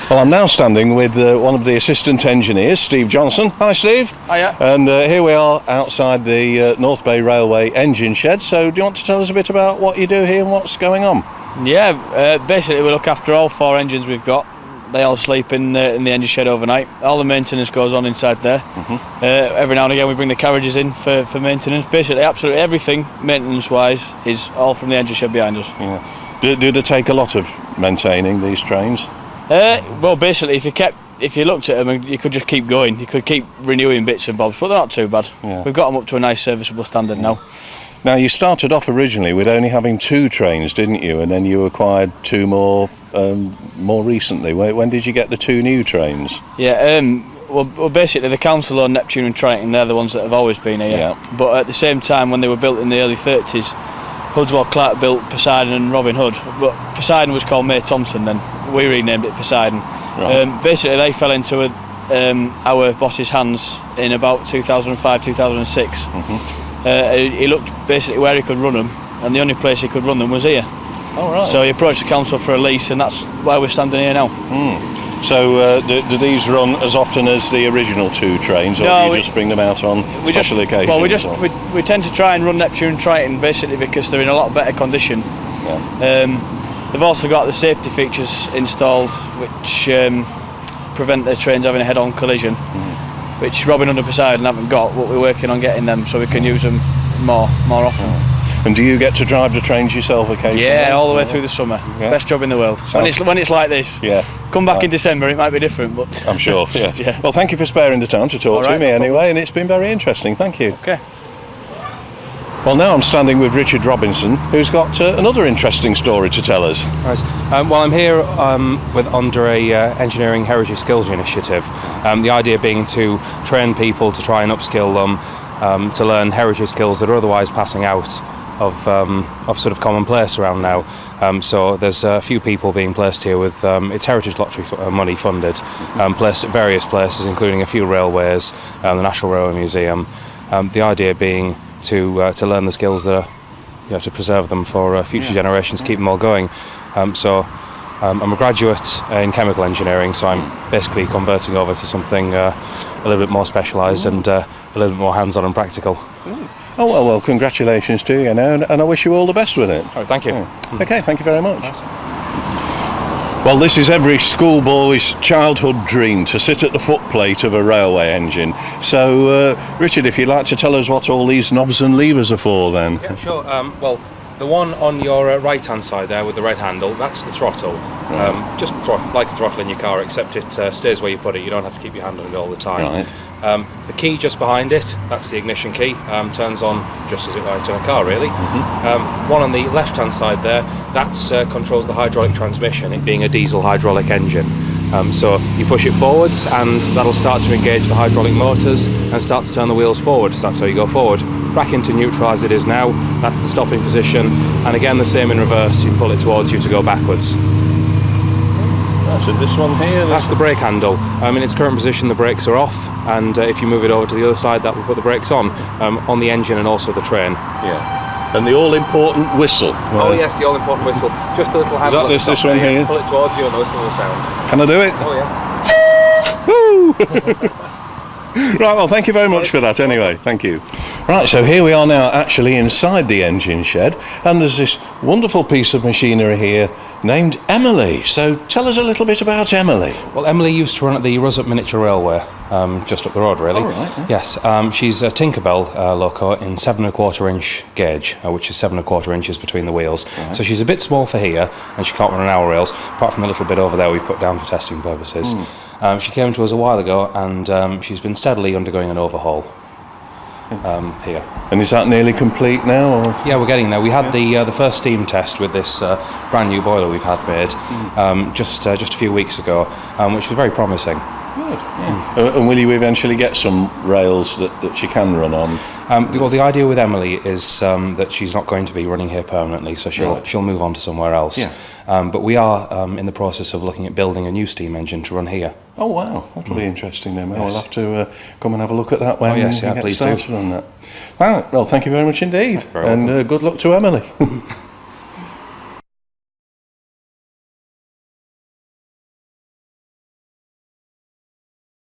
Well, I'm now standing with one of the assistant engineers, Steve Johnson. Hi, Steve. Hiya. And here we are outside the North Bay Railway engine shed. So do you want to tell us a bit about what you do here and what's going on? Yeah, basically we look after all 4 engines we've got. They all sleep in the engine shed overnight. All the maintenance goes on inside there. Every now and again we bring the carriages in for maintenance. Basically absolutely everything maintenance-wise is all from the engine shed behind us. Yeah. Do they take a lot of maintaining, these trains? Well, basically, if you looked at them, you could just keep going. You could keep renewing bits and bobs, but they're not too bad. Yeah. We've got them up to a nice serviceable standard now. Now, you started off originally with only having 2 trains, didn't you? And then you acquired 2 more recently. When did you get the 2 new trains? Yeah. Well, basically, the council own Neptune and Triton. They're the ones that have always been here. Yeah. But at the same time, when they were built in the early 30s, Hudswell Clark built Poseidon and Robin Hood, but Poseidon was called May Thompson then. We renamed it Poseidon. Right. Basically, they fell into our boss's hands in about 2005, 2006. He looked basically where he could run them, and the only place he could run them was here. Oh, right. So he approached the council for a lease, and that's why we're standing here now. So do these run as often as the original 2 trains, or do you just bring them out on special occasions? Well, we tend to try and run Neptune and Triton basically because they're in a lot better condition. Yeah. They've also got the safety features installed which prevent the trains having a head-on collision, which Robin Hood and Poseidon haven't got, but we're working on getting them so we can use them more often. And do you get to drive the trains yourself occasionally? Yeah, all the way through the summer. Yeah. Best job in the world. When it's like this. Yeah. Come back in December, it might be different, but I'm sure. Yeah. Yeah. Well, thank you for sparing the time to talk to me anyway, and it's been very interesting. Thank you. Okay. Well, now I'm standing with Richard Robinson, who's got another interesting story to tell us. Right. Well, I'm here under a Engineering Heritage Skills Initiative. The idea being to train people to try and upskill them to learn heritage skills that are otherwise passing out of sort of commonplace around now. So there's a few people being placed here with it's Heritage Lottery money funded, placed at various places, including a few railways, the National Railway Museum. The idea being to learn the skills that are, to preserve them for future generations, keep them all going. So I'm a graduate in chemical engineering, so I'm basically converting over to something a little bit more specialised and a little bit more hands-on and practical. Oh, well, congratulations to you now, and I wish you all the best with it. Oh, thank you. Okay, thank you very much. Well, this is every schoolboy's childhood dream, to sit at the footplate of a railway engine. So, Richard, if you'd like to tell us what all these knobs and levers are for then. Yeah, sure. Well, the one on your right-hand side there with the red handle, that's the throttle. Just like a throttle in your car, except it stays where you put it. You don't have to keep your hand on it all the time. Right. The key just behind it, that's the ignition key, turns on just as it might in a car, really. One on the left-hand side there, that controls the hydraulic transmission, it being a diesel hydraulic engine. So you push it forwards and that'll start to engage the hydraulic motors and start to turn the wheels forward. So that's how you go forward. Back into neutral as it is now, that's the stopping position. And again, the same in reverse, you pull it towards you to go backwards. So this one here? That's the brake handle. In its current position, the brakes are off, and if you move it over to the other side, that will put the brakes on the engine and also the train. Yeah. And the all-important whistle. Oh yes, the all-important whistle. Just a little handle. Is that this one here? Pull it towards you and the whistle will sound. Can I do it? Oh yeah. Woo! Right, well, thank you very much for that anyway. Thank you. Right, so here we are now actually inside the engine shed, and there's this wonderful piece of machinery here named Emily. So tell us a little bit about Emily. Well, Emily used to run at the Russup Miniature Railway, just up the road really. Oh, right, yeah. Yes, she's a Tinkerbell Loco in 7¼ inch gauge, which is 7¼ inches between the wheels. Right. So she's a bit small for here, and she can't run on our rails, apart from the little bit over there we've put down for testing purposes. She came to us a while ago, and she's been steadily undergoing an overhaul here. And is that nearly complete now? Or? Yeah, we're getting there. We had the first steam test with this brand new boiler we've had made just a few weeks ago, which was very promising. Good, yeah. And will you eventually get some rails that she can run on? Well, the idea with Emily is that she's not going to be running here permanently, so she'll move on to somewhere else. Yeah. But we are in the process of looking at building a new steam engine to run here. Oh wow, that'll be interesting then. Yes. We'll have to come and have a look at that when we get started on that. Well, thank you very much indeed, and good luck to Emily.